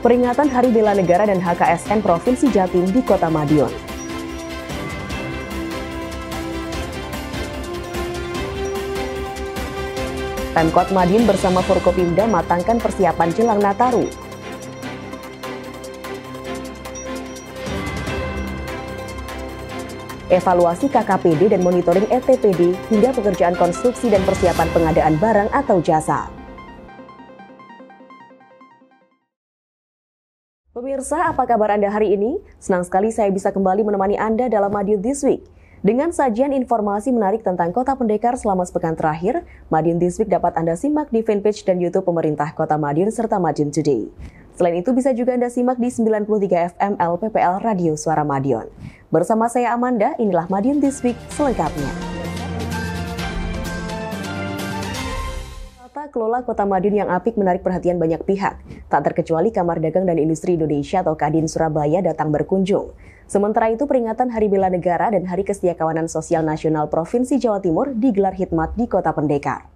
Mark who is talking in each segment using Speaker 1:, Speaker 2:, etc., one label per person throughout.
Speaker 1: peringatan Hari Bela Negara dan HKSN Provinsi Jatim di Kota Madiun. Pemkot Madiun bersama Forkopimda matangkan persiapan jelang Nataru. Evaluasi KKPD dan monitoring ETPD hingga pekerjaan konstruksi dan persiapan pengadaan barang atau jasa. Pemirsa, apa kabar Anda hari ini? Senang sekali saya bisa kembali menemani Anda dalam Madiun This Week. Dengan sajian informasi menarik tentang Kota Pendekar selama sepekan terakhir, Madiun This Week dapat Anda simak di fanpage dan YouTube pemerintah Kota Madiun serta Madiun Today. Selain itu bisa juga Anda simak di 93 FM LPPL Radio Suara Madiun. Bersama saya Amanda, inilah Madiun This Week selengkapnya. Tata kelola Kota Madiun yang apik menarik perhatian banyak pihak. Tak terkecuali Kamar Dagang dan Industri Indonesia atau Kadin Surabaya datang berkunjung. Sementara itu peringatan Hari Bela Negara dan Hari Kesetiakawanan Sosial Nasional Provinsi Jawa Timur digelar khidmat di Kota Pendekar.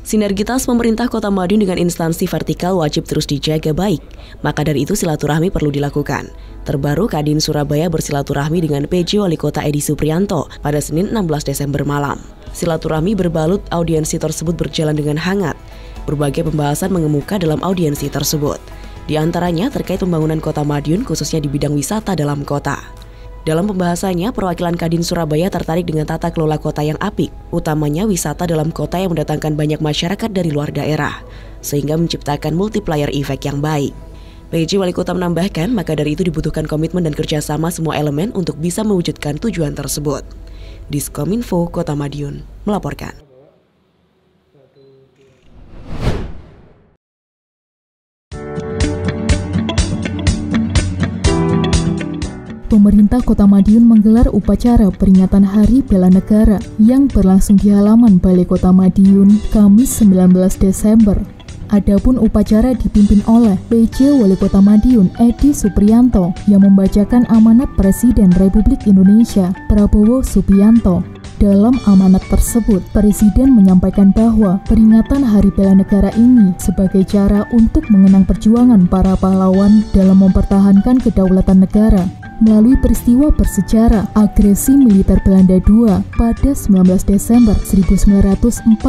Speaker 1: Sinergitas pemerintah Kota Madiun dengan instansi vertikal wajib terus dijaga baik. Maka dari itu silaturahmi perlu dilakukan. Terbaru Kadin Surabaya bersilaturahmi dengan PJ Wali Kota Edi Supriyanto pada Senin 16 Desember malam. Silaturahmi berbalut audiensi tersebut berjalan dengan hangat. Berbagai pembahasan mengemuka dalam audiensi tersebut. Di antaranya terkait pembangunan Kota Madiun khususnya di bidang wisata dalam kota. Dalam pembahasannya, perwakilan Kadin Surabaya tertarik dengan tata kelola kota yang apik, utamanya wisata dalam kota yang mendatangkan banyak masyarakat dari luar daerah, sehingga menciptakan multiplier effect yang baik. PJ Wali Kota menambahkan, maka dari itu dibutuhkan komitmen dan kerjasama semua elemen untuk bisa mewujudkan tujuan tersebut. Diskominfo Kota Madiun melaporkan.
Speaker 2: Pemerintah Kota Madiun menggelar upacara peringatan Hari Bela Negara yang berlangsung di halaman Balai Kota Madiun, Kamis 19 Desember. Adapun upacara dipimpin oleh PJ Wali Kota Madiun Edi Supriyanto yang membacakan amanat Presiden Republik Indonesia Prabowo Subianto. Dalam amanat tersebut, Presiden menyampaikan bahwa peringatan Hari Bela Negara ini sebagai cara untuk mengenang perjuangan para pahlawan dalam mempertahankan kedaulatan negara. Melalui peristiwa bersejarah agresi militer Belanda II pada 19 Desember 1948,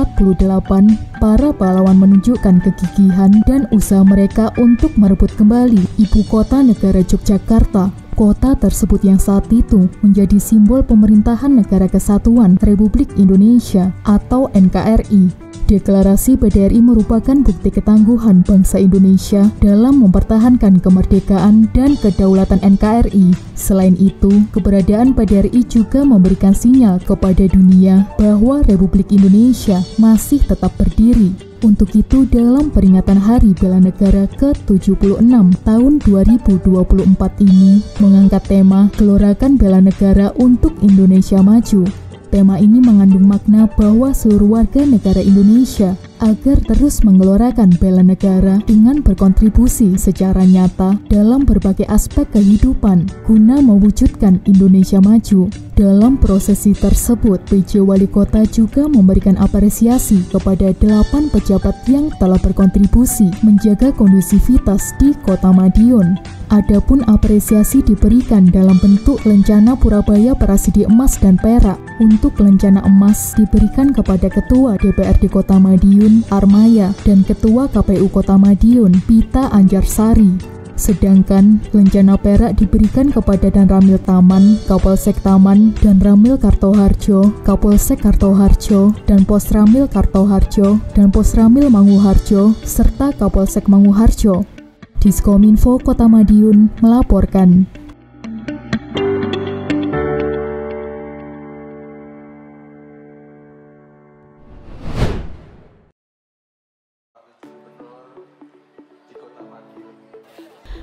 Speaker 2: para pahlawan menunjukkan kegigihan dan usaha mereka untuk merebut kembali ibu kota negara Yogyakarta. Kota tersebut yang saat itu menjadi simbol pemerintahan Negara Kesatuan Republik Indonesia atau NKRI. Deklarasi PDRI merupakan bukti ketangguhan bangsa Indonesia dalam mempertahankan kemerdekaan dan kedaulatan NKRI. Selain itu, keberadaan PDRI juga memberikan sinyal kepada dunia bahwa Republik Indonesia masih tetap berdiri. Untuk itu, dalam peringatan Hari Bela Negara ke-76 tahun 2024 ini, mengangkat tema Gelorakan Bela Negara untuk Indonesia Maju. Tema ini mengandung makna bahwa seluruh warga negara Indonesia agar terus menggelorakan bela negara dengan berkontribusi secara nyata dalam berbagai aspek kehidupan guna mewujudkan Indonesia maju. Dalam prosesi tersebut, PJ Wali Kota juga memberikan apresiasi kepada 8 pejabat yang telah berkontribusi menjaga kondusivitas di Kota Madiun. Adapun apresiasi diberikan dalam bentuk lencana Purabaya Prasidi Emas dan Perak. Untuk lencana emas diberikan kepada Ketua DPRD Kota Madiun, Armaya, dan Ketua KPU Kota Madiun, Pita Anjarsari. Sedangkan lencana perak diberikan kepada Danramil Taman, Kapolsek Taman, Danramil Kartoharjo, Kapolsek Kartoharjo, dan Posramil Kartoharjo, dan Posramil Manguharjo, serta Kapolsek Manguharjo. Diskominfo Kota Madiun melaporkan.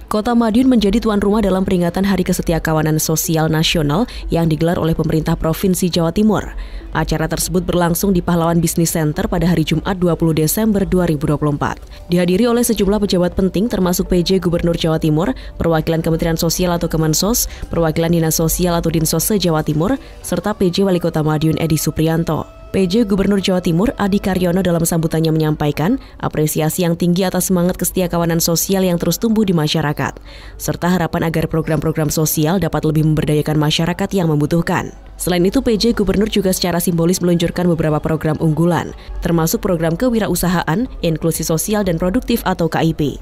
Speaker 1: Kota Madiun menjadi tuan rumah dalam peringatan Hari Kesetiakawanan Sosial Nasional yang digelar oleh pemerintah Provinsi Jawa Timur. Acara tersebut berlangsung di Pahlawan Business Center pada hari Jumat 20 Desember 2024. Dihadiri oleh sejumlah pejabat penting termasuk PJ Gubernur Jawa Timur, perwakilan Kementerian Sosial atau Kemensos, perwakilan Dinas Sosial atau Dinsos Jawa Timur, serta PJ Wali Kota Madiun Edi Supriyanto. PJ Gubernur Jawa Timur Adi Karyono dalam sambutannya menyampaikan apresiasi yang tinggi atas semangat kesetiakawanan sosial yang terus tumbuh di masyarakat, serta harapan agar program-program sosial dapat lebih memberdayakan masyarakat yang membutuhkan. Selain itu, PJ Gubernur juga secara simbolis meluncurkan beberapa program unggulan, termasuk program kewirausahaan, inklusi sosial dan produktif atau KIP.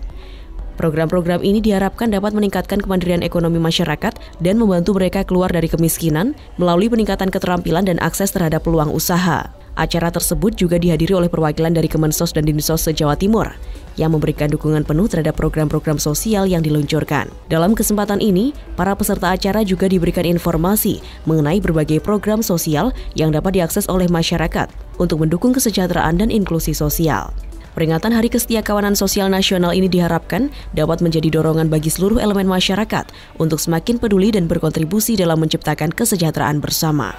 Speaker 1: Program-program ini diharapkan dapat meningkatkan kemandirian ekonomi masyarakat dan membantu mereka keluar dari kemiskinan melalui peningkatan keterampilan dan akses terhadap peluang usaha. Acara tersebut juga dihadiri oleh perwakilan dari Kemensos dan Dinsos Jawa Timur yang memberikan dukungan penuh terhadap program-program sosial yang diluncurkan. Dalam kesempatan ini, para peserta acara juga diberikan informasi mengenai berbagai program sosial yang dapat diakses oleh masyarakat untuk mendukung kesejahteraan dan inklusi sosial. Peringatan Hari Kesetiakawanan Sosial Nasional ini diharapkan dapat menjadi dorongan bagi seluruh elemen masyarakat untuk semakin peduli dan berkontribusi dalam menciptakan kesejahteraan bersama.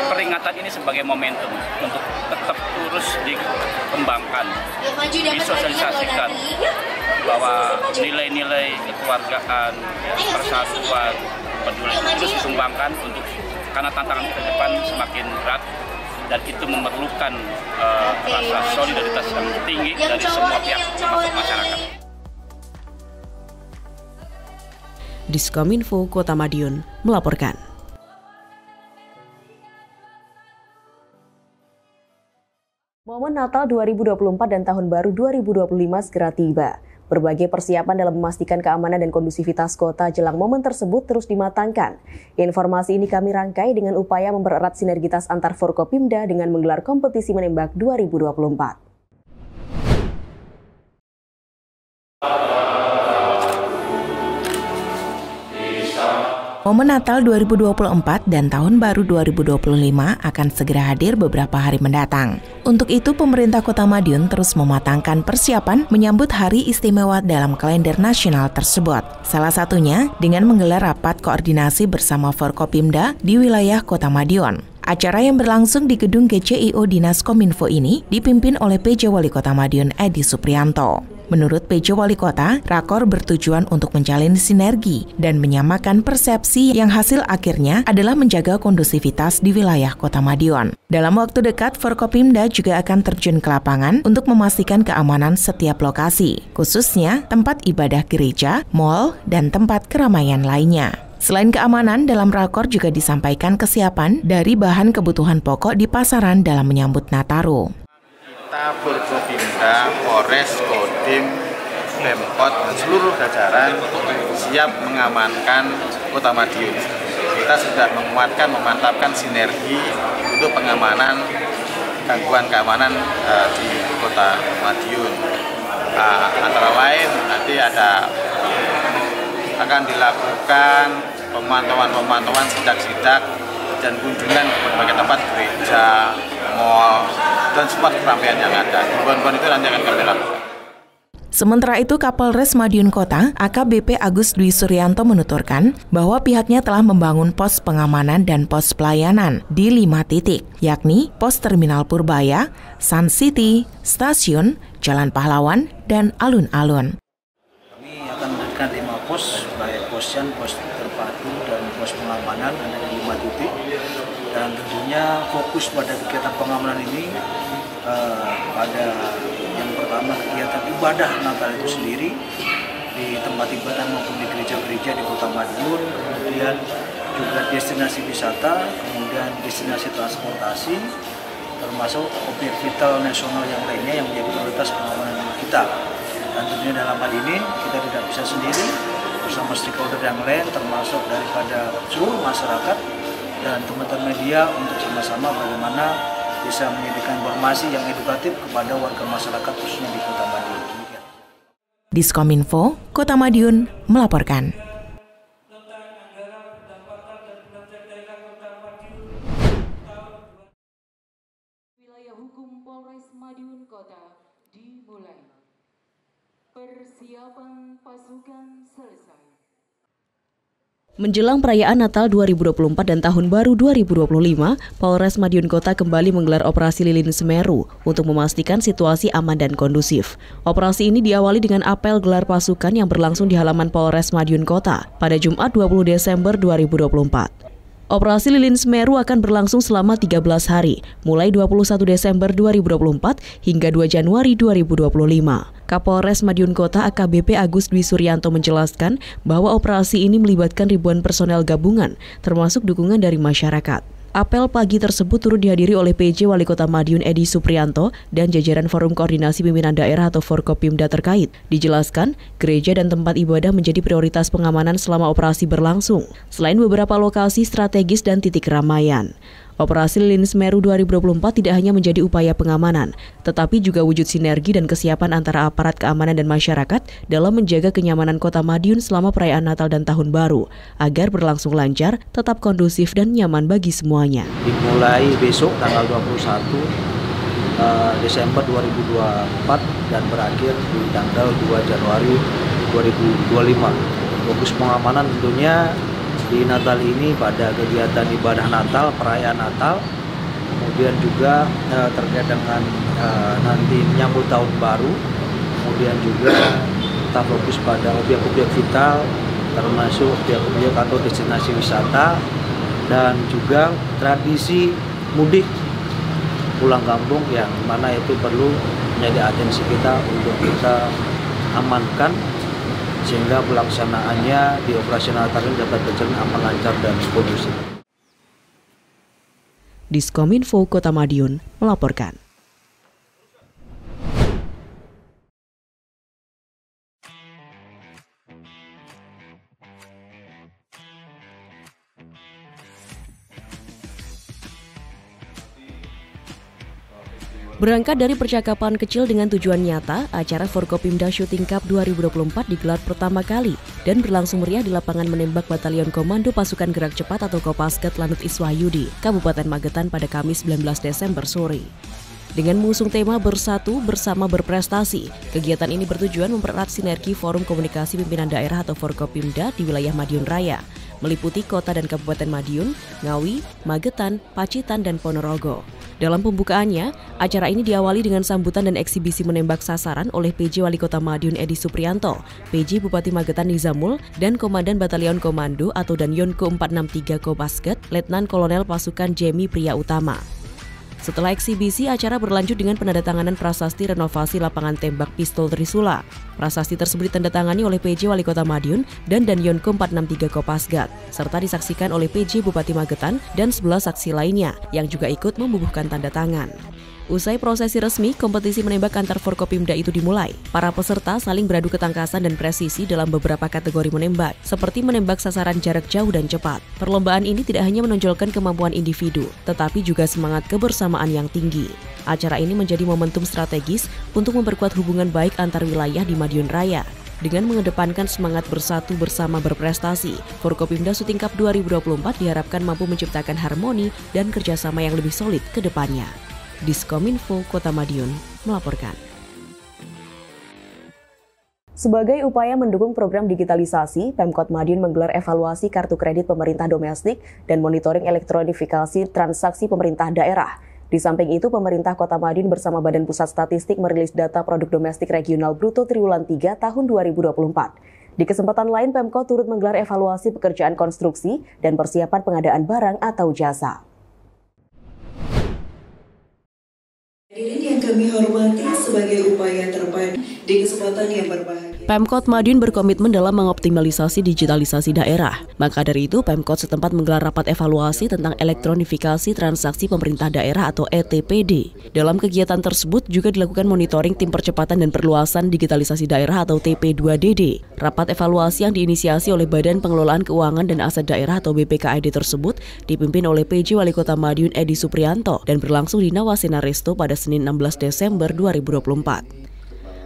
Speaker 3: Peringatan ini sebagai momentum untuk tetap terus dikembangkan, disosialisasikan bahwa nilai-nilai kekeluargaan, persatuan, peduli terus dikembangkan untuk karena tantangan ke depan semakin berat. Dan itu memerlukan rasa solidaritas yang tinggi dari semua pihak termasuk masyarakat.
Speaker 1: Diskominfo Kota Madiun melaporkan. Momen Natal 2024 dan Tahun Baru 2025 segera tiba. Berbagai persiapan dalam memastikan keamanan dan kondusivitas kota jelang momen tersebut terus dimatangkan. Informasi ini kami rangkai dengan upaya mempererat sinergitas antar Forkopimda dengan menggelar kompetisi menembak 2024.
Speaker 4: Momen Natal 2024 dan Tahun Baru 2025 akan segera hadir beberapa hari mendatang. Untuk itu, pemerintah Kota Madiun terus mematangkan persiapan menyambut hari istimewa dalam kalender nasional tersebut. Salah satunya dengan menggelar rapat koordinasi bersama Forkopimda di wilayah Kota Madiun. Acara yang berlangsung di gedung GCIO Dinas Kominfo ini dipimpin oleh PJ Wali Kota Madiun Edi Supriyanto. Menurut PJ Wali Kota, rakor bertujuan untuk menjalin sinergi dan menyamakan persepsi yang hasil akhirnya adalah menjaga kondusivitas di wilayah Kota Madiun. Dalam waktu dekat, Forkopimda juga akan terjun ke lapangan untuk memastikan keamanan setiap lokasi, khususnya tempat ibadah gereja, mal, dan tempat keramaian lainnya. Selain keamanan, dalam rakor juga disampaikan kesiapan dari bahan kebutuhan pokok di pasaran dalam menyambut Nataru.
Speaker 5: Kita Forkopimda, Polres, Kodim, Pemkot, dan seluruh jajaran siap mengamankan Kota Madiun. Kita sudah menguatkan, memantapkan sinergi untuk pengamanan gangguan keamanan di Kota Madiun. Antara lain nanti akan dilakukan pemantauan sidak-sidak dan kunjungan ke berbagai tempat gereja, mal, dan semua keramaian yang ada. Himbuan-himbuan itu nanti akan kami lakukan.
Speaker 4: Sementara itu, Kapolres Madiun Kota, AKBP Agus Dwi Suryanto menuturkan bahwa pihaknya telah membangun pos pengamanan dan pos pelayanan di 5 titik, yakni pos Terminal Purbaya, Sun City, Stasiun, Jalan Pahlawan, dan alun-alun.
Speaker 6: Kami akan mendirikan 5 pos, baik posyan, pos terpadu, dan pos pengamanan ada di 5 titik. Dan tentunya fokus pada kegiatan pengamanan ini pada yang pertama kegiatan ibadah Natal itu sendiri di tempat ibadah maupun di gereja-gereja di Kota Madiun, kemudian juga destinasi wisata, kemudian destinasi transportasi, termasuk objek vital nasional yang lainnya yang menjadi prioritas pengamanan kita. Dan tentunya dalam hal ini kita tidak bisa sendiri, bersama stakeholder yang lain termasuk daripada seluruh masyarakat dan teman-teman media untuk sama-sama bagaimana bisa memberikan informasi yang edukatif kepada warga masyarakat khususnya di Kota Madiun.
Speaker 4: Diskominfo, Kota Madiun melaporkan.
Speaker 7: Wilayah hukum Polres Madiun Kota dimulai.
Speaker 2: Persiapan pasukan selesai.
Speaker 1: Menjelang perayaan Natal 2024 dan Tahun Baru 2025, Polres Madiun Kota kembali menggelar Operasi Lilin Semeru untuk memastikan situasi aman dan kondusif. Operasi ini diawali dengan apel gelar pasukan yang berlangsung di halaman Polres Madiun Kota pada Jumat 20 Desember 2024. Operasi Lilin Semeru akan berlangsung selama 13 hari, mulai 21 Desember 2024 hingga 2 Januari 2025. Kapolres Madiun Kota AKBP Agus Dwi Suryanto menjelaskan bahwa operasi ini melibatkan ribuan personel gabungan, termasuk dukungan dari masyarakat. Apel pagi tersebut turut dihadiri oleh PJ Wali Kota Madiun Edi Suprianto dan jajaran Forum Koordinasi Pimpinan Daerah atau Forkopimda terkait. Dijelaskan, gereja dan tempat ibadah menjadi prioritas pengamanan selama operasi berlangsung, selain beberapa lokasi strategis dan titik keramaian. Operasi Lilin Semeru 2024 tidak hanya menjadi upaya pengamanan, tetapi juga wujud sinergi dan kesiapan antara aparat keamanan dan masyarakat dalam menjaga kenyamanan Kota Madiun selama perayaan Natal dan Tahun Baru, agar berlangsung lancar, tetap kondusif dan nyaman bagi semuanya.
Speaker 6: Dimulai besok tanggal 21 Desember 2024 dan berakhir di tanggal 2 Januari 2025. Fokus pengamanan tentunya di Natal ini pada kegiatan ibadah Natal, perayaan Natal, kemudian juga terkait dengan nanti menyambut Tahun Baru, kemudian juga kita fokus pada objek-objek vital, termasuk objek-objek atau destinasi wisata, dan juga tradisi mudik pulang kampung yang mana itu perlu menjadi atensi kita untuk kita amankan, sehingga pelaksanaannya di operasional Natal ini dapat berjalan aman, lancar, dan kondusif.
Speaker 1: Diskominfo Kota Madiun melaporkan. Berangkat dari percakapan kecil dengan tujuan nyata, acara Forkopimda Shooting Cup 2024 digelar pertama kali dan berlangsung meriah di lapangan menembak Batalion Komando Pasukan Gerak Cepat atau Kopasgat Lanut Iswahyudi, Kabupaten Magetan pada Kamis 19 Desember sore. Dengan mengusung tema Bersatu Bersama Berprestasi, kegiatan ini bertujuan mempererat sinergi Forum Komunikasi Pimpinan Daerah atau Forkopimda di wilayah Madiun Raya, meliputi kota dan Kabupaten Madiun, Ngawi, Magetan, Pacitan, dan Ponorogo. Dalam pembukaannya, acara ini diawali dengan sambutan dan eksibisi menembak sasaran oleh PJ Wali Kota Madiun Edi Suprianto, PJ Bupati Magetan Nizamul, dan Komandan Batalion Komando atau Danyonko 463 Kopasgat, Letnan Kolonel Pasukan Jemi Priya Utama. Setelah eksibisi, acara berlanjut dengan penandatanganan prasasti renovasi lapangan tembak pistol Trisula. Prasasti tersebut ditandatangani oleh PJ Wali Kota Madiun dan Danyonko 463 Kopasgat, serta disaksikan oleh PJ Bupati Magetan dan 11 saksi lainnya yang juga ikut membubuhkan tanda tangan. Usai prosesi resmi, kompetisi menembak antar Forkopimda itu dimulai. Para peserta saling beradu ketangkasan dan presisi dalam beberapa kategori menembak, seperti menembak sasaran jarak jauh dan cepat. Perlombaan ini tidak hanya menonjolkan kemampuan individu, tetapi juga semangat kebersamaan yang tinggi. Acara ini menjadi momentum strategis untuk memperkuat hubungan baik antar wilayah di Madiun Raya. Dengan mengedepankan semangat bersatu bersama berprestasi, Forkopimda Shooting Cup 2024 diharapkan mampu menciptakan harmoni dan kerjasama yang lebih solid ke depannya. Diskominfo Kota Madiun melaporkan. Sebagai upaya mendukung program digitalisasi, Pemkot Madiun menggelar evaluasi kartu kredit pemerintah domestik dan monitoring elektronifikasi transaksi pemerintah daerah. Di samping itu, pemerintah Kota Madiun bersama Badan Pusat Statistik merilis data produk domestik regional bruto triwulan 3 tahun 2024. Di kesempatan lain, Pemkot turut menggelar evaluasi pekerjaan konstruksi dan persiapan pengadaan barang atau jasa.
Speaker 7: Hadirin yang kami hormati, sebagai upaya terbaik di kesempatan yang berbahagia,
Speaker 1: Pemkot Madiun berkomitmen dalam mengoptimalisasi digitalisasi daerah. Maka dari itu, Pemkot setempat menggelar rapat evaluasi tentang elektronifikasi transaksi pemerintah daerah atau ETPD. Dalam kegiatan tersebut juga dilakukan monitoring tim percepatan dan perluasan digitalisasi daerah atau TP2DD. Rapat evaluasi yang diinisiasi oleh Badan Pengelolaan Keuangan dan Aset Daerah atau BPKAD tersebut dipimpin oleh PJ Wali Kota Madiun Edi Suprianto dan berlangsung di Nawasena Resto pada Senin 16 Desember 2024.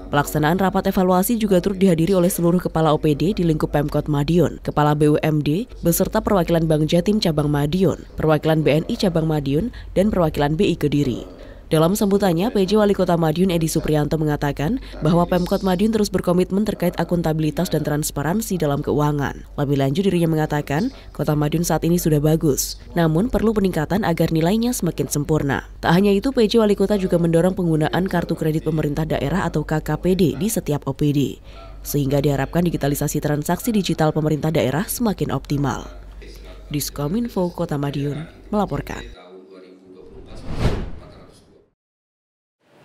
Speaker 1: Pelaksanaan rapat evaluasi juga turut dihadiri oleh seluruh kepala OPD di lingkup Pemkot Madiun, kepala BUMD, beserta perwakilan Bank Jatim Cabang Madiun, perwakilan BNI Cabang Madiun, dan perwakilan BI Kediri. Dalam sambutannya, PJ Wali Kota Madiun Edi Supriyanto mengatakan bahwa Pemkot Madiun terus berkomitmen terkait akuntabilitas dan transparansi dalam keuangan. Lebih lanjut, dirinya mengatakan Kota Madiun saat ini sudah bagus, namun perlu peningkatan agar nilainya semakin sempurna. Tak hanya itu, PJ Wali Kota juga mendorong penggunaan kartu kredit pemerintah daerah atau KKPD di setiap OPD, sehingga diharapkan digitalisasi transaksi digital pemerintah daerah semakin optimal. Diskominfo Kota Madiun melaporkan.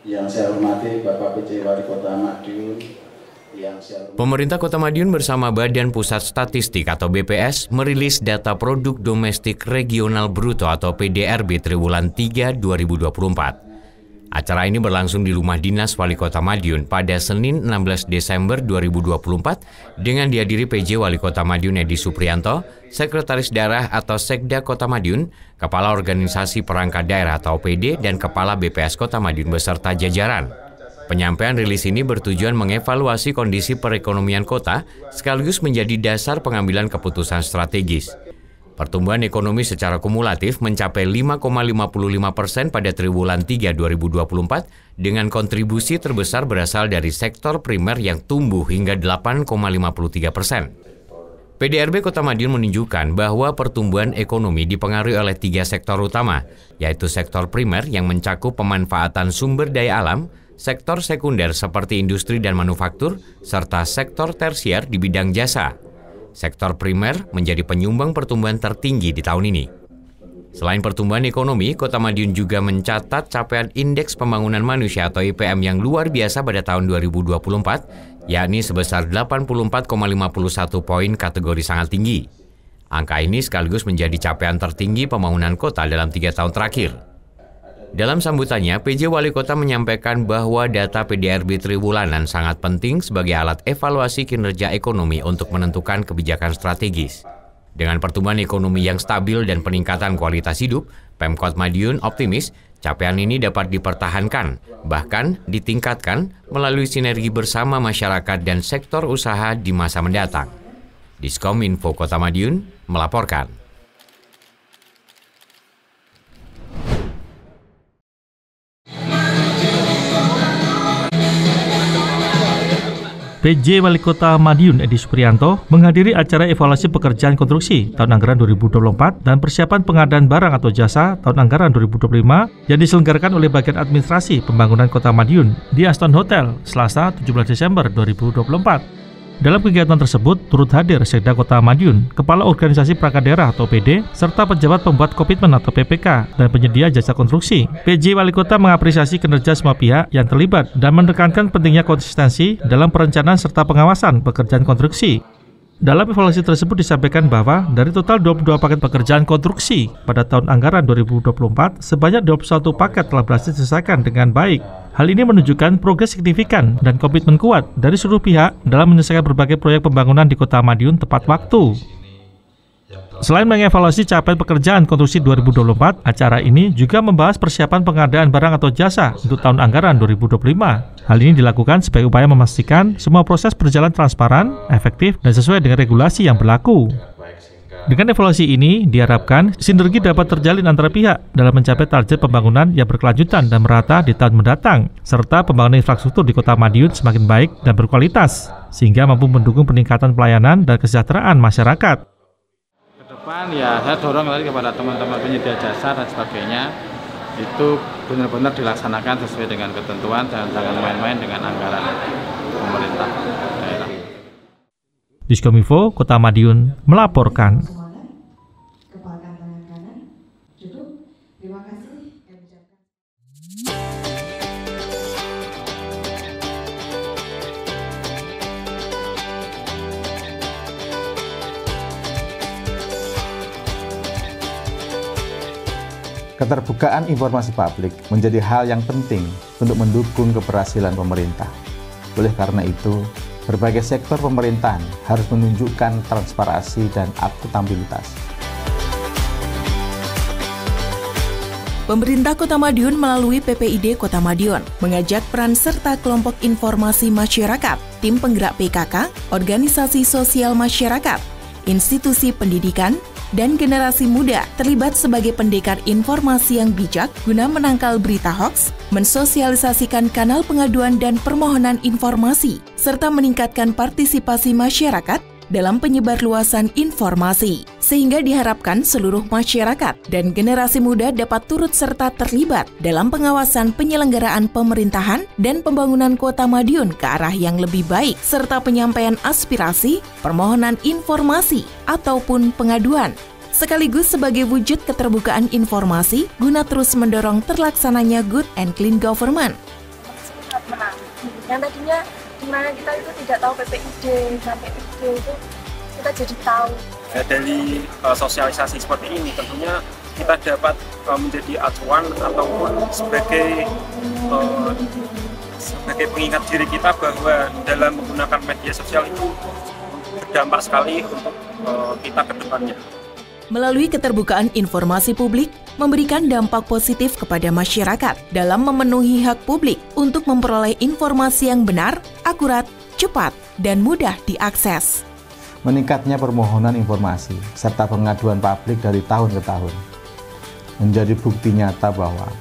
Speaker 8: Yang saya hormati Bapak PJ Wali Kota Madiun.
Speaker 9: Pemerintah Kota Madiun bersama Badan Pusat Statistik atau BPS merilis data Produk Domestik Regional Bruto atau PDRB triwulan 3 2024. Acara ini berlangsung di Rumah Dinas Wali Kota Madiun pada Senin 16 Desember 2024 dengan dihadiri PJ Wali Kota Madiun Edi Supriyanto, Sekretaris Daerah atau Sekda Kota Madiun, Kepala Organisasi Perangkat Daerah atau OPD, dan Kepala BPS Kota Madiun beserta jajaran. Penyampaian rilis ini bertujuan mengevaluasi kondisi perekonomian kota sekaligus menjadi dasar pengambilan keputusan strategis. Pertumbuhan ekonomi secara kumulatif mencapai 5,55% pada triwulan 3 2024 dengan kontribusi terbesar berasal dari sektor primer yang tumbuh hingga 8,53%. PDRB Kota Madiun menunjukkan bahwa pertumbuhan ekonomi dipengaruhi oleh 3 sektor utama, yaitu sektor primer yang mencakup pemanfaatan sumber daya alam, sektor sekunder seperti industri dan manufaktur, serta sektor tersier di bidang jasa. Sektor primer menjadi penyumbang pertumbuhan tertinggi di tahun ini. Selain pertumbuhan ekonomi, Kota Madiun juga mencatat capaian Indeks Pembangunan Manusia atau IPM yang luar biasa pada tahun 2024, yakni sebesar 84,51 poin kategori sangat tinggi. Angka ini sekaligus menjadi capaian tertinggi pembangunan kota dalam 3 tahun terakhir. Dalam sambutannya, PJ Wali Kota menyampaikan bahwa data PDRB triwulanan sangat penting sebagai alat evaluasi kinerja ekonomi untuk menentukan kebijakan strategis. Dengan pertumbuhan ekonomi yang stabil dan peningkatan kualitas hidup, Pemkot Madiun optimis capaian ini dapat dipertahankan, bahkan ditingkatkan melalui sinergi bersama masyarakat dan sektor usaha di masa mendatang. Diskominfo Kota Madiun melaporkan.
Speaker 10: PJ Wali Kota Madiun Edi Supriyanto menghadiri acara evaluasi pekerjaan konstruksi tahun anggaran 2024 dan persiapan pengadaan barang atau jasa tahun anggaran 2025 yang diselenggarakan oleh Bagian Administrasi Pembangunan Kota Madiun di Aston Hotel, Selasa 17 Desember 2024. Dalam kegiatan tersebut, turut hadir Sekda Kota Madiun, Kepala Organisasi Perangkat Daerah atau OPD, serta pejabat pembuat komitmen atau PPK, dan penyedia jasa konstruksi. PJ Wali Kota mengapresiasi kinerja semua pihak yang terlibat dan menekankan pentingnya konsistensi dalam perencanaan serta pengawasan pekerjaan konstruksi. Dalam evaluasi tersebut disampaikan bahwa dari total 22 paket pekerjaan konstruksi pada tahun anggaran 2024, sebanyak 21 paket telah berhasil diselesaikan dengan baik. Hal ini menunjukkan progres signifikan dan komitmen kuat dari seluruh pihak dalam menyelesaikan berbagai proyek pembangunan di Kota Madiun tepat waktu. Selain mengevaluasi capaian pekerjaan konstruksi 2024, acara ini juga membahas persiapan pengadaan barang atau jasa untuk tahun anggaran 2025. Hal ini dilakukan sebagai upaya memastikan semua proses berjalan transparan, efektif, dan sesuai dengan regulasi yang berlaku. Dengan evaluasi ini, diharapkan sinergi dapat terjalin antara pihak dalam mencapai target pembangunan yang berkelanjutan dan merata di tahun mendatang, serta pembangunan infrastruktur di Kota Madiun semakin baik dan berkualitas, sehingga mampu mendukung peningkatan pelayanan dan kesejahteraan masyarakat.
Speaker 5: Depan ya saya dorong tadi kepada teman-teman penyedia jasa dan sebagainya itu benar-benar dilaksanakan sesuai dengan ketentuan dan jangan main-main dengan anggaran pemerintah daerah.
Speaker 10: Diskominfo Kota Madiun melaporkan.
Speaker 8: Keterbukaan informasi publik menjadi hal yang penting untuk mendukung keberhasilan pemerintah. Oleh karena itu, berbagai sektor pemerintahan harus menunjukkan transparansi dan akuntabilitas.
Speaker 4: Pemerintah Kota Madiun melalui PPID Kota Madiun mengajak peran serta kelompok informasi masyarakat, tim penggerak PKK, organisasi sosial masyarakat, institusi pendidikan, dan generasi muda terlibat sebagai pendekar informasi yang bijak guna menangkal berita hoaks, mensosialisasikan kanal pengaduan dan permohonan informasi, serta meningkatkan partisipasi masyarakat dalam penyebarluasan informasi, sehingga diharapkan seluruh masyarakat dan generasi muda dapat turut serta terlibat dalam pengawasan penyelenggaraan pemerintahan dan pembangunan Kota Madiun ke arah yang lebih baik, serta penyampaian aspirasi, permohonan informasi, ataupun pengaduan, sekaligus sebagai wujud keterbukaan informasi guna terus mendorong terlaksananya good and clean government.
Speaker 11: Yang tadinya dimana kita itu tidak tahu PPID sampai PPID itu kita jadi tahu.
Speaker 12: Dari sosialisasi seperti ini tentunya kita dapat menjadi acuan ataupun sebagai pengingat diri kita bahwa dalam menggunakan media sosial itu berdampak sekali untuk kita ke depannya.
Speaker 4: Melalui keterbukaan informasi publik, memberikan dampak positif kepada masyarakat dalam memenuhi hak publik untuk memperoleh informasi yang benar, akurat, cepat, dan mudah diakses.
Speaker 8: Meningkatnya permohonan informasi serta pengaduan publik dari tahun ke tahun menjadi bukti nyata bahwa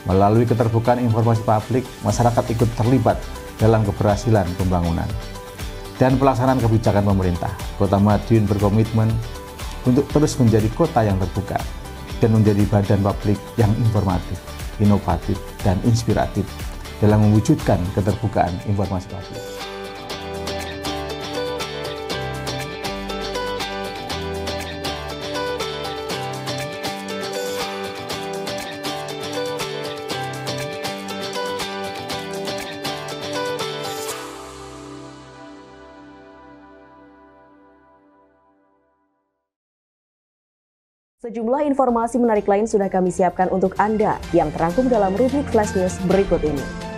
Speaker 8: melalui keterbukaan informasi publik, masyarakat ikut terlibat dalam keberhasilan pembangunan dan pelaksanaan kebijakan pemerintah. Kota Madiun berkomitmen untuk terus menjadi kota yang terbuka dan menjadi badan publik yang informatif, inovatif, dan inspiratif dalam mewujudkan keterbukaan informasi publik.
Speaker 1: Sejumlah informasi menarik lain sudah kami siapkan untuk Anda yang terangkum dalam rubrik Flash News berikut ini.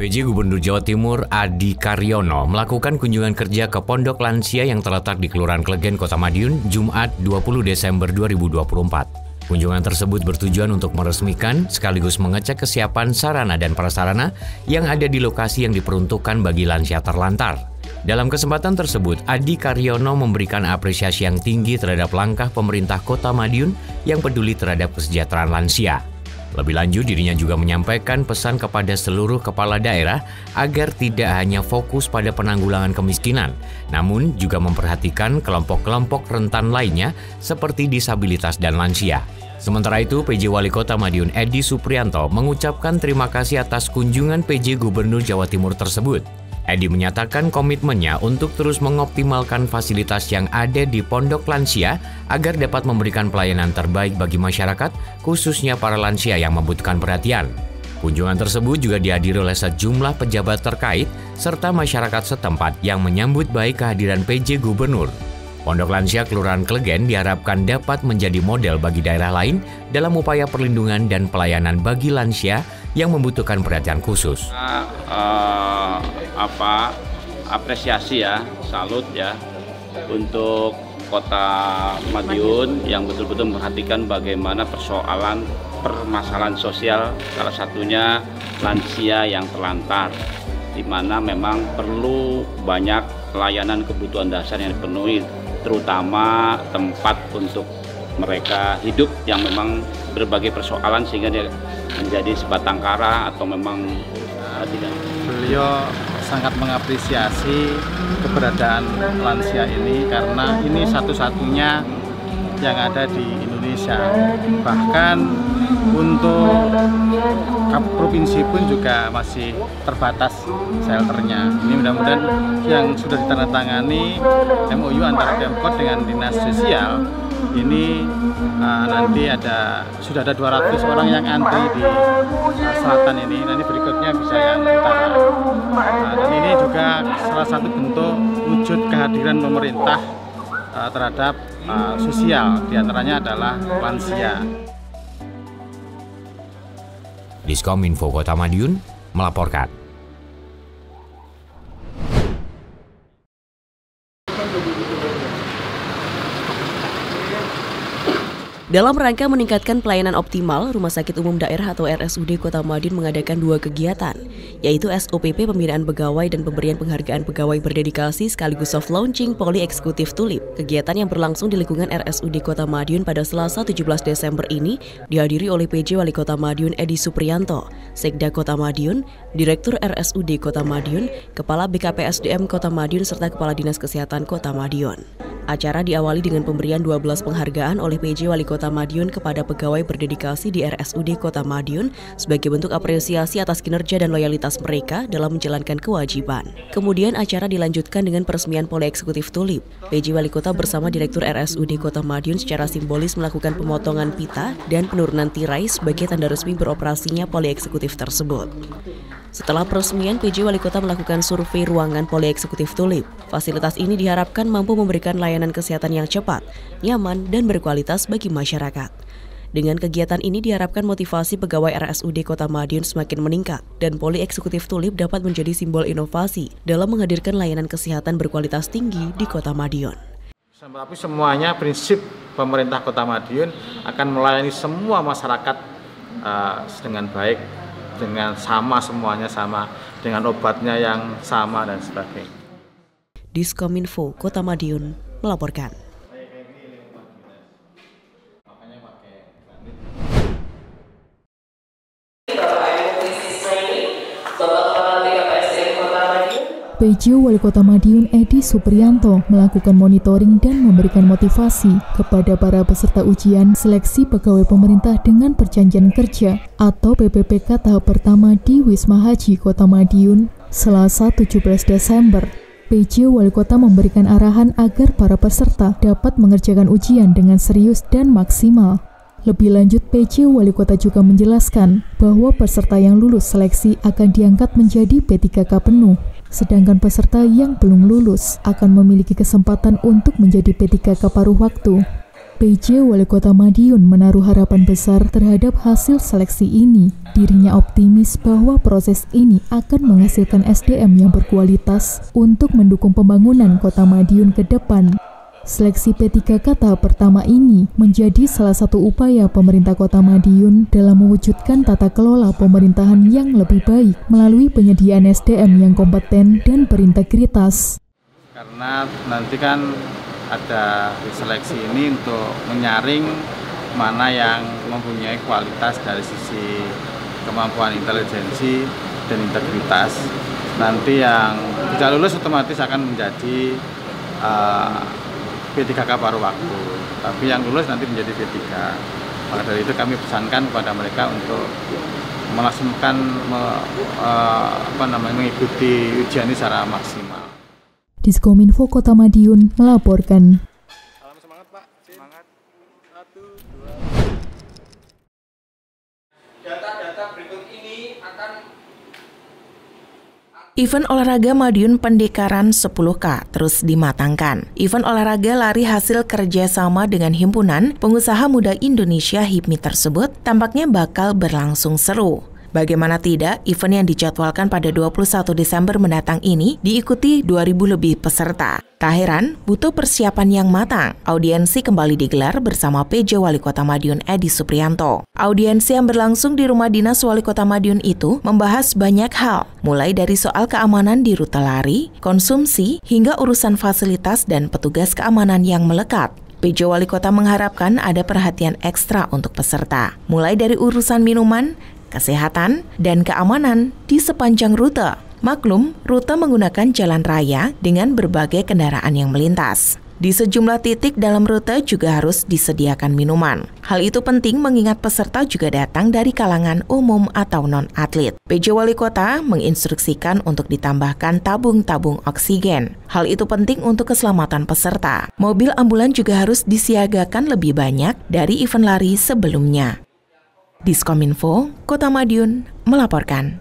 Speaker 9: PJ Gubernur Jawa Timur Adi Karyono melakukan kunjungan kerja ke Pondok Lansia yang terletak di Kelurahan Klegen, Kota Madiun, Jumat 20 Desember 2024. Kunjungan tersebut bertujuan untuk meresmikan sekaligus mengecek kesiapan sarana dan prasarana yang ada di lokasi yang diperuntukkan bagi lansia terlantar. Dalam kesempatan tersebut, Adi Karyono memberikan apresiasi yang tinggi terhadap langkah pemerintah Kota Madiun yang peduli terhadap kesejahteraan lansia. Lebih lanjut, dirinya juga menyampaikan pesan kepada seluruh kepala daerah agar tidak hanya fokus pada penanggulangan kemiskinan, namun juga memperhatikan kelompok-kelompok rentan lainnya seperti disabilitas dan lansia. Sementara itu, PJ Wali Kota Madiun Edi Suprianto mengucapkan terima kasih atas kunjungan PJ Gubernur Jawa Timur tersebut. Edi menyatakan komitmennya untuk terus mengoptimalkan fasilitas yang ada di Pondok Lansia agar dapat memberikan pelayanan terbaik bagi masyarakat, khususnya para lansia yang membutuhkan perhatian. Kunjungan tersebut juga dihadiri oleh sejumlah pejabat terkait serta masyarakat setempat yang menyambut baik kehadiran PJ Gubernur. Pondok Lansia Kelurahan Klegen diharapkan dapat menjadi model bagi daerah lain dalam upaya perlindungan dan pelayanan bagi lansia yang membutuhkan perhatian khusus.
Speaker 3: Apresiasi ya, salut ya untuk Kota Madiun yang betul-betul memperhatikan bagaimana permasalahan sosial, salah satunya lansia yang terlantar, di mana memang perlu banyak layanan kebutuhan dasar yang dipenuhi, terutama tempat untuk mereka hidup yang memang berbagai persoalan sehingga dia menjadi sebatang kara atau memang tidak.
Speaker 5: Beliau sangat mengapresiasi keberadaan lansia ini karena ini satu-satunya yang ada di Indonesia. Bahkan untuk provinsi pun juga masih terbatas shelternya. Ini mudah-mudahan yang sudah ditandatangani MOU antara Pemkot dengan Dinas Sosial ini nanti sudah ada 200 orang yang antri di selatan ini. Nanti berikutnya bisa yang utara. Dan ini juga salah satu bentuk wujud kehadiran pemerintah terhadap sosial, diantaranya adalah lansia.
Speaker 9: Diskominfo Kota Madiun melaporkan.
Speaker 1: Dalam rangka meningkatkan pelayanan optimal, Rumah Sakit Umum Daerah atau RSUD Kota Madiun mengadakan 2 kegiatan, yaitu SOPP Pembinaan Pegawai dan Pemberian Penghargaan Pegawai Berdedikasi sekaligus soft launching Poli Eksekutif Tulip. Kegiatan yang berlangsung di lingkungan RSUD Kota Madiun pada Selasa 17 Desember ini dihadiri oleh PJ Wali Kota Madiun Edi Supriyanto, Sekda Kota Madiun, Direktur RSUD Kota Madiun, Kepala BKPSDM Kota Madiun serta Kepala Dinas Kesehatan Kota Madiun. Acara diawali dengan pemberian 12 penghargaan oleh PJ Wali Kota Madiun kepada pegawai berdedikasi di RSUD Kota Madiun sebagai bentuk apresiasi atas kinerja dan loyalitas mereka dalam menjalankan kewajiban. Kemudian acara dilanjutkan dengan peresmian Poli Eksekutif Tulip. PJ Wali Kota bersama Direktur RSUD Kota Madiun secara simbolis melakukan pemotongan pita dan penurunan tirai sebagai tanda resmi beroperasinya Poli Eksekutif tersebut. Setelah peresmian, PJ Wali Kota melakukan survei ruangan Poli Eksekutif Tulip. Fasilitas ini diharapkan mampu memberikan layanan kesehatan yang cepat, nyaman, dan berkualitas bagi masyarakat. Dengan kegiatan ini diharapkan motivasi pegawai RSUD Kota Madiun semakin meningkat dan Poli Eksekutif Tulip dapat menjadi simbol inovasi dalam menghadirkan layanan kesehatan berkualitas tinggi di Kota Madiun.
Speaker 5: Tapi semuanya prinsip pemerintah Kota Madiun akan melayani semua masyarakat dengan baik, dengan semuanya sama, dengan obatnya yang sama dan sebagainya.
Speaker 1: Diskominfo Kota Madiun melaporkan.
Speaker 2: PJ Wali Kota Madiun Edi Supriyanto melakukan monitoring dan memberikan motivasi kepada para peserta ujian seleksi pegawai pemerintah dengan perjanjian kerja atau PPPK tahap pertama di Wisma Haji Kota Madiun Selasa 17 Desember. PJ Wali Kota memberikan arahan agar para peserta dapat mengerjakan ujian dengan serius dan maksimal. Lebih lanjut, PJ Wali Kota juga menjelaskan bahwa peserta yang lulus seleksi akan diangkat menjadi P3K penuh, sedangkan peserta yang belum lulus akan memiliki kesempatan untuk menjadi P3K paruh waktu. PJ Wali Kota Madiun menaruh harapan besar terhadap hasil seleksi ini. Dirinya optimis bahwa proses ini akan menghasilkan SDM yang berkualitas untuk mendukung pembangunan Kota Madiun ke depan. Seleksi P3K tahap pertama ini menjadi salah satu upaya pemerintah Kota Madiun dalam mewujudkan tata kelola pemerintahan yang lebih baik melalui penyediaan SDM yang kompeten dan berintegritas.
Speaker 5: Karena nanti kan ada seleksi ini untuk menyaring mana yang mempunyai kualitas dari sisi kemampuan intelijensi dan integritas. Nanti yang tidak lulus otomatis akan menjadi P3K paruh waktu, tapi yang lulus nanti menjadi P3. Maka dari itu kami pesankan kepada mereka untuk melaksanakan mengikuti ujian ini secara maksimal.
Speaker 2: Diskominfo Kota Madiun melaporkan.
Speaker 5: Salam semangat Pak, semangat. 1, 2.
Speaker 12: Data-data berikut ini akan
Speaker 4: Event olahraga Madiun Pendekaran 10K terus dimatangkan. Event olahraga lari hasil kerjasama dengan Himpunan Pengusaha Muda Indonesia HIPMI tersebut tampaknya bakal berlangsung seru. Bagaimana tidak, event yang dijadwalkan pada 21 Desember mendatang ini diikuti 2.000 lebih peserta. Tak heran, butuh persiapan yang matang. Audiensi kembali digelar bersama PJ Wali Kota Madiun Edi Supriyanto. Audiensi yang berlangsung di Rumah Dinas Wali Kota Madiun itu membahas banyak hal, mulai dari soal keamanan di rute lari, konsumsi, hingga urusan fasilitas dan petugas keamanan yang melekat. PJ Wali Kota mengharapkan ada perhatian ekstra untuk peserta, mulai dari urusan minuman, kesehatan, dan keamanan di sepanjang rute. Maklum, rute menggunakan jalan raya dengan berbagai kendaraan yang melintas. Di sejumlah titik dalam rute juga harus disediakan minuman. Hal itu penting mengingat peserta juga datang dari kalangan umum atau non-atlet. PJ Wali Kota menginstruksikan untuk ditambahkan tabung-tabung oksigen. Hal itu penting untuk keselamatan peserta. Mobil ambulan juga harus disiagakan lebih banyak dari event lari sebelumnya. Diskominfo Kota Madiun melaporkan.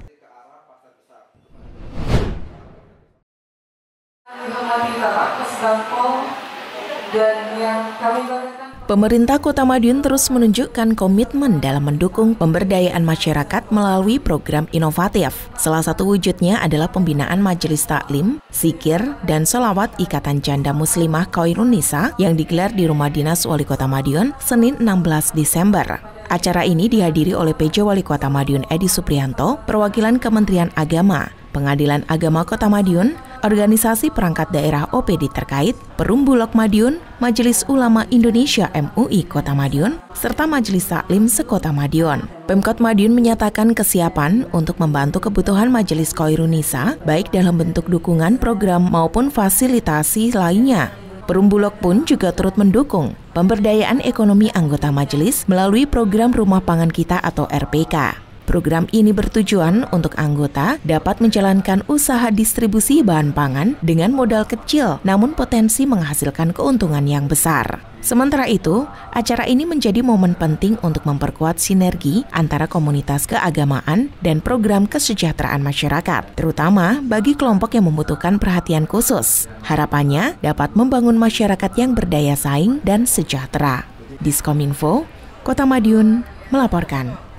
Speaker 4: Pemerintah Kota Madiun terus menunjukkan komitmen dalam mendukung pemberdayaan masyarakat melalui program inovatif. Salah satu wujudnya adalah pembinaan Majelis Taklim, Zikir, dan Sholawat Ikatan Janda Muslimah Khairun Nisa yang digelar di Rumah Dinas Wali Kota Madiun, Senin 16 Desember. Acara ini dihadiri oleh PJ Wali Kota Madiun Edi Supriyanto, perwakilan Kementerian Agama, Pengadilan Agama Kota Madiun, Organisasi Perangkat Daerah OPD terkait, Perum Bulog Madiun, Majelis Ulama Indonesia MUI Kota Madiun, serta Majelis Taklim se-Kota Madiun. Pemkot Madiun menyatakan kesiapan untuk membantu kebutuhan Majelis Khairun Nisa, baik dalam bentuk dukungan program maupun fasilitasi lainnya. Perum Bulog pun juga turut mendukung pemberdayaan ekonomi anggota majelis melalui program Rumah Pangan Kita atau RPK. Program ini bertujuan untuk anggota dapat menjalankan usaha distribusi bahan pangan dengan modal kecil namun potensi menghasilkan keuntungan yang besar. Sementara itu, acara ini menjadi momen penting untuk memperkuat sinergi antara komunitas keagamaan dan program kesejahteraan masyarakat, terutama bagi kelompok yang membutuhkan perhatian khusus. Harapannya dapat membangun masyarakat yang berdaya saing dan sejahtera. Diskominfo, Kota Madiun melaporkan.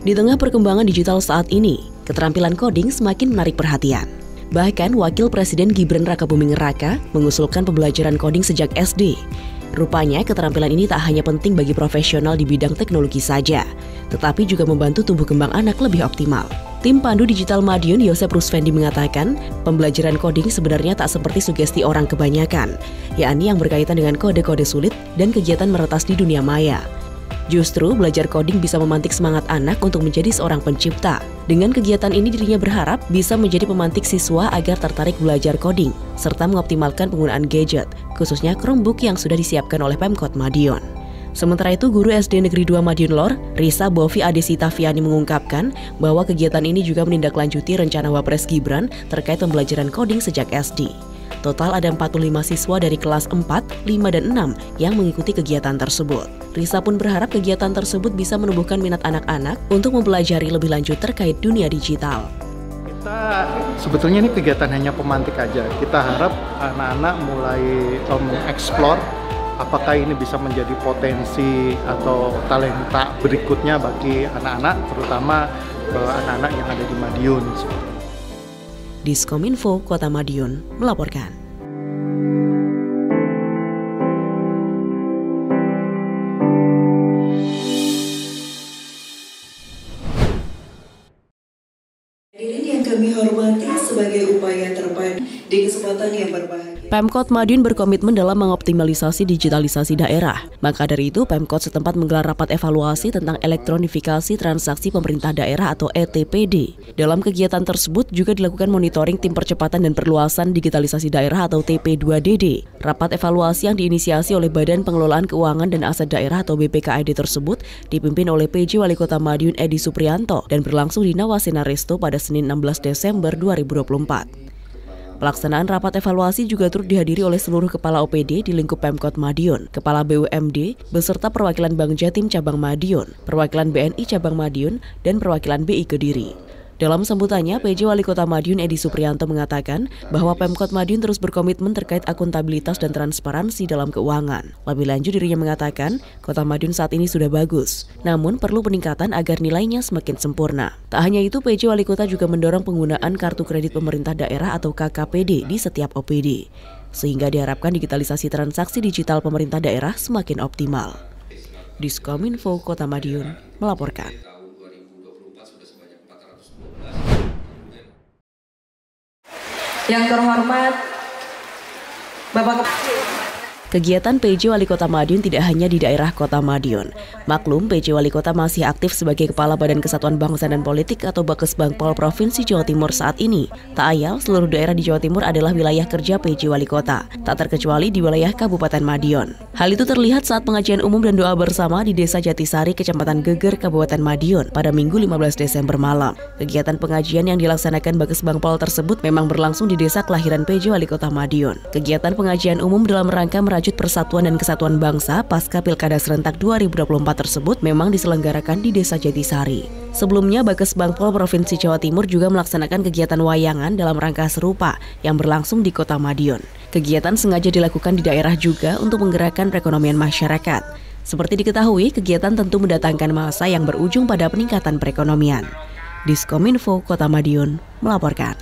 Speaker 1: Di tengah perkembangan digital saat ini, keterampilan coding semakin menarik perhatian. Bahkan, Wakil Presiden Gibran Rakabuming Raka mengusulkan pembelajaran coding sejak SD. Rupanya, keterampilan ini tak hanya penting bagi profesional di bidang teknologi saja, tetapi juga membantu tumbuh kembang anak lebih optimal. Tim Pandu Digital Madiun Yosep Rusvendi mengatakan, pembelajaran coding sebenarnya tak seperti sugesti orang kebanyakan, yakni yang berkaitan dengan kode-kode sulit dan kegiatan meretas di dunia maya. Justru belajar coding bisa memantik semangat anak untuk menjadi seorang pencipta. Dengan kegiatan ini dirinya berharap bisa menjadi pemantik siswa agar tertarik belajar coding, serta mengoptimalkan penggunaan gadget, khususnya Chromebook yang sudah disiapkan oleh Pemkot Madiun. Sementara itu, Guru SD Negeri 2 Madiun Lor, Risa Bovi Adesita Fiani mengungkapkan bahwa kegiatan ini juga menindaklanjuti rencana Wapres Gibran terkait pembelajaran coding sejak SD. Total ada 45 siswa dari kelas 4, 5, dan 6 yang mengikuti kegiatan tersebut. Risa pun berharap kegiatan tersebut bisa menumbuhkan minat anak-anak untuk mempelajari lebih lanjut terkait dunia digital.
Speaker 13: Kita sebetulnya ini kegiatan hanya pemantik aja. Kita harap anak-anak mulai mengeksplor apakah ini bisa menjadi potensi atau talenta berikutnya bagi anak-anak, terutama anak-anak yang ada di Madiun.
Speaker 1: Diskominfo Kota Madiun melaporkan.
Speaker 7: Hadirin yang kami hormati, sebagai upaya terpadu di kesempatan yang berbahagia,
Speaker 1: Pemkot Madiun berkomitmen dalam mengoptimalisasi digitalisasi daerah. Maka dari itu, Pemkot setempat menggelar rapat evaluasi tentang elektronifikasi transaksi pemerintah daerah atau ETPD. Dalam kegiatan tersebut juga dilakukan monitoring tim percepatan dan perluasan digitalisasi daerah atau TP2DD. Rapat evaluasi yang diinisiasi oleh Badan Pengelolaan Keuangan dan Aset Daerah atau BPKAD tersebut dipimpin oleh PJ Wali Kota Madiun Edi Supriyanto dan berlangsung di Nawasena Resto pada Senin 16 Desember 2024. Pelaksanaan rapat evaluasi juga turut dihadiri oleh seluruh kepala OPD di lingkup Pemkot Madiun, kepala BUMD, beserta perwakilan Bank Jatim Cabang Madiun, perwakilan BNI Cabang Madiun, dan perwakilan BI Kediri. Dalam sambutannya, PJ Wali Kota Madiun Edi Supriyanto mengatakan bahwa Pemkot Madiun terus berkomitmen terkait akuntabilitas dan transparansi dalam keuangan. Lebih lanjut, dirinya mengatakan, Kota Madiun saat ini sudah bagus, namun perlu peningkatan agar nilainya semakin sempurna. Tak hanya itu, PJ Wali Kota juga mendorong penggunaan kartu kredit pemerintah daerah atau KKPD di setiap OPD, sehingga diharapkan digitalisasi transaksi digital pemerintah daerah semakin optimal. Diskominfo Kota Madiun melaporkan.
Speaker 14: Yang terhormat Bapak
Speaker 1: Kegiatan PJ Wali Kota Madiun tidak hanya di daerah Kota Madiun. Maklum, PJ Wali Kota masih aktif sebagai Kepala Badan Kesatuan Bangsa dan Politik atau Bakesbangpol Provinsi Jawa Timur saat ini. Tak ayal, seluruh daerah di Jawa Timur adalah wilayah kerja PJ Wali Kota, tak terkecuali di wilayah Kabupaten Madiun. Hal itu terlihat saat pengajian umum dan doa bersama di Desa Jatisari, Kecamatan Geger, Kabupaten Madiun pada Minggu 15 Desember malam. Kegiatan pengajian yang dilaksanakan Bakesbangpol tersebut memang berlangsung di desa kelahiran PJ Wali Kota Madiun. Kegiatan pengajian umum dalam rangka Bertajuk Persatuan dan Kesatuan Bangsa pasca Pilkada Serentak 2024 tersebut memang diselenggarakan di Desa Jatisari. Sebelumnya, Bakes Bangpol Provinsi Jawa Timur juga melaksanakan kegiatan wayangan dalam rangka serupa yang berlangsung di Kota Madiun. Kegiatan sengaja dilakukan di daerah juga untuk menggerakkan perekonomian masyarakat. Seperti diketahui, kegiatan tentu mendatangkan massa yang berujung pada peningkatan perekonomian. Diskominfo Kota Madiun melaporkan.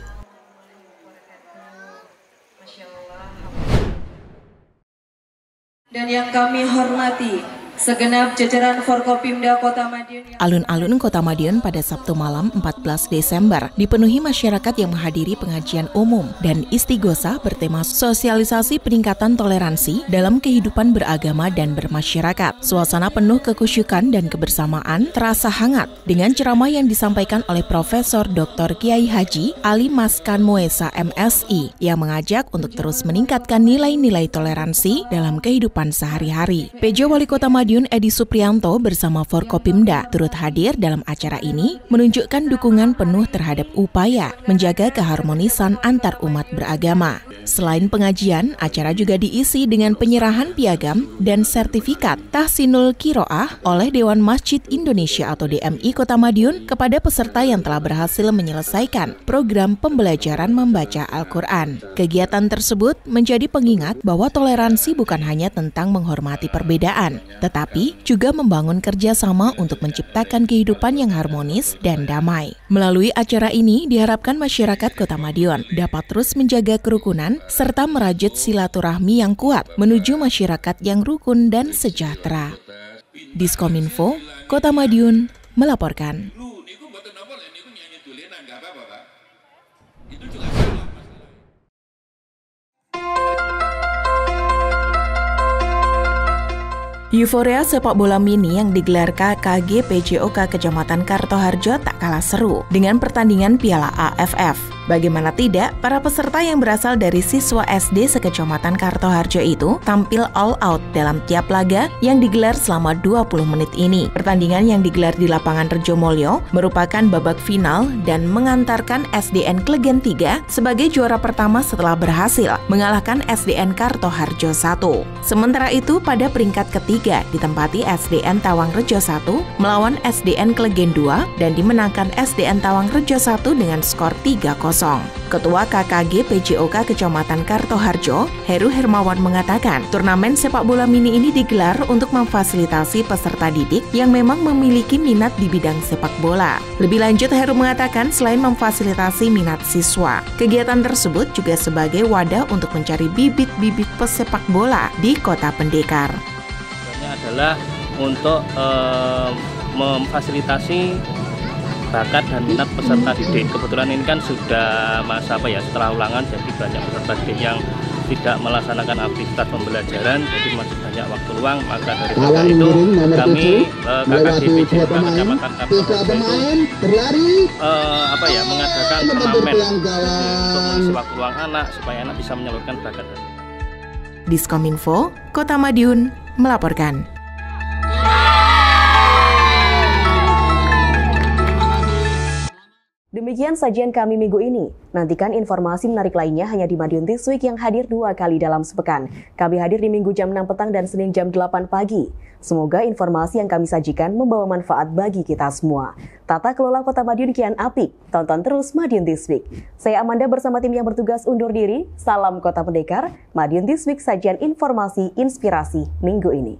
Speaker 14: Dan yang kami hormati, segenap jajaran Forkopimda Kota Madiun.
Speaker 4: Alun-alun Kota Madiun pada Sabtu malam 14 Desember dipenuhi masyarakat yang menghadiri pengajian umum dan istighosah bertema sosialisasi peningkatan toleransi dalam kehidupan beragama dan bermasyarakat. Suasana penuh kekhusyukan dan kebersamaan terasa hangat dengan ceramah yang disampaikan oleh Profesor Dr. Kiai Haji Ali Maskan Moesa MSI yang mengajak untuk terus meningkatkan nilai-nilai toleransi dalam kehidupan sehari-hari. PJ Wali Kota Madiun Edi Supriyanto bersama Forkopimda turut hadir dalam acara ini menunjukkan dukungan penuh terhadap upaya menjaga keharmonisan antar umat beragama. Selain pengajian, acara juga diisi dengan penyerahan piagam dan sertifikat Tahsinul Qiroah oleh Dewan Masjid Indonesia atau DMI Kota Madiun kepada peserta yang telah berhasil menyelesaikan program pembelajaran membaca Al-Quran. Kegiatan tersebut menjadi pengingat bahwa toleransi bukan hanya tentang menghormati perbedaan, tetapi juga membangun kerjasama untuk menciptakan kehidupan yang harmonis dan damai. Melalui acara ini, diharapkan masyarakat Kota Madiun dapat terus menjaga kerukunan serta merajut silaturahmi yang kuat menuju masyarakat yang rukun dan sejahtera. Diskominfo, Kota Madiun melaporkan. Euforia sepak bola mini yang digelar KKG PJOK Kecamatan Kartoharjo tak kalah seru dengan pertandingan Piala AFF. Bagaimana tidak, para peserta yang berasal dari siswa SD sekecamatan Kartoharjo itu tampil all out dalam tiap laga yang digelar selama 20 menit ini. Pertandingan yang digelar di lapangan Rejomolyo merupakan babak final dan mengantarkan SDN Klegen 3 sebagai juara pertama setelah berhasil mengalahkan SDN Kartoharjo 1. Sementara itu, pada peringkat ketiga ditempati SDN Tawangrejo 1 melawan SDN Klegen 2 dan dimenangkan SDN Tawangrejo 1 dengan skor 3-0. Ketua KKG PJOK Kecamatan Kartoharjo, Heru Hermawan mengatakan, turnamen sepak bola mini ini digelar untuk memfasilitasi peserta didik yang memang memiliki minat di bidang sepak bola. Lebih lanjut, Heru mengatakan selain memfasilitasi minat siswa, kegiatan tersebut juga sebagai wadah untuk mencari bibit-bibit pesepak bola di Kota Pendekar.
Speaker 3: Adalah untuk memfasilitasi bakat dan minat peserta didik. Kebetulan ini kan sudah masa setelah ulangan, jadi banyak peserta didik yang tidak melaksanakan aktivitas pembelajaran, jadi masih banyak waktu luang. Maka dari itu kami KKG PJOK Kecamatan Kartoharjo itu mengadakan turnamen untuk mengisi waktu luang anak supaya anak bisa menyalurkan bakat.
Speaker 4: Diskominfo, Kota Madiun melaporkan.
Speaker 1: Demikian sajian kami minggu ini. Nantikan informasi menarik lainnya hanya di Madiun This Week yang hadir 2 kali dalam sepekan. Kami hadir di Minggu jam 6 petang dan Senin jam 8 pagi. Semoga informasi yang kami sajikan membawa manfaat bagi kita semua. Tata kelola Kota Madiun kian apik. Tonton terus Madiun This Week. Saya Amanda bersama tim yang bertugas undur diri. Salam Kota Pendekar. Madiun This Week, sajian informasi inspirasi minggu ini.